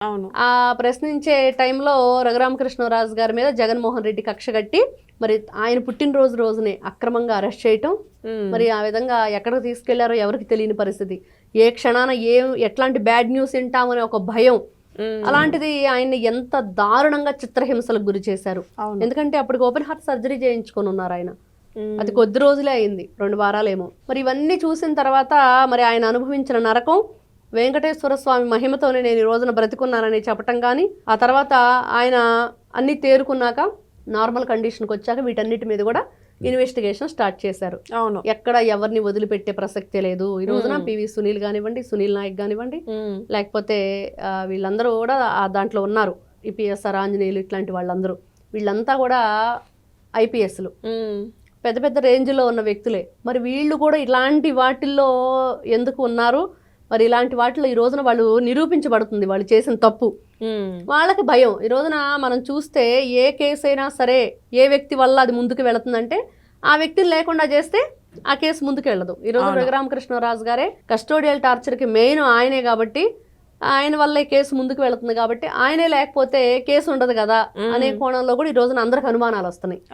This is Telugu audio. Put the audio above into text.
అవును. ఆ ప్రశ్నించే టైంలో రఘురామకృష్ణరాజు గారి మీద జగన్మోహన్ రెడ్డి కక్ష కట్టి మరి ఆయన పుట్టినరోజు రోజునే అక్రమంగా అరెస్ట్ చేయటం, మరి ఆ విధంగా ఎక్కడికి తీసుకెళ్లారో ఎవరికి తెలియని పరిస్థితి, ఏ క్షణాన ఎట్లాంటి బ్యాడ్ న్యూస్ వింటామనే ఒక భయం, అలాంటిది ఆయన్ని ఎంత దారుణంగా చిత్రహింసలకు గురి చేశారు. ఎందుకంటే అప్పటికి ఓపెన్ హార్ట్ సర్జరీ చేయించుకొని ఉన్నారు ఆయన. అది కొద్ది రోజులే అయింది, 2 వారాలేమో. మరి ఇవన్నీ చూసిన తర్వాత మరి ఆయన అనుభవించిన నరకం, వెంకటేశ్వర స్వామి మహిమతోనే నేను ఈ రోజున బ్రతికున్నానని చెప్పటం కానీ, ఆ తర్వాత ఆయన అన్ని తేరుకున్నాక నార్మల్ కండిషన్కి వచ్చాక వీటన్నిటి మీద కూడా ఇన్వెస్టిగేషన్ స్టార్ట్ చేశారు. అవును. ఎక్కడ ఎవరిని వదిలిపెట్టే ప్రసక్తే లేదు. ఈ రోజున పివి సునీల్ కానివ్వండి, సునీల్ నాయక్ కానివ్వండి, లేకపోతే వీళ్ళందరూ కూడా దాంట్లో ఉన్నారు. ఈ పిఎస్ఆర్ ఆంజనేయులు ఇట్లాంటి వాళ్ళందరూ, వీళ్ళంతా కూడా ఐపీఎస్లు, పెద్ద పెద్ద రేంజ్లో ఉన్న వ్యక్తులే. మరి వీళ్ళు కూడా ఇలాంటి వాటిల్లో ఎందుకు ఉన్నారు, మరి ఇలాంటి వాటిలో ఈ రోజున వాళ్ళు నిరూపించబడుతుంది వాళ్ళు చేసిన తప్పు. వాళ్ళకి భయం. ఈ రోజున మనం చూస్తే ఏ కేసు అయినా సరే ఏ వ్యక్తి వల్ల అది ముందుకు వెళుతుందంటే ఆ వ్యక్తిని లేకుండా చేస్తే ఆ కేసు ముందుకు వెళ్ళదు. ఈరోజు రఘురామకృష్ణరాజు గారే కస్టోడియల్ టార్చర్కి మెయిన్ ఆయనే కాబట్టి, ఆయన వల్ల ఈ కేసు ముందుకు వెళుతుంది కాబట్టి, ఆయనే లేకపోతే కేసు ఉండదు కదా అనే కోణంలో కూడా ఈ రోజున అందరికి అనుమానాలు వస్తున్నాయి.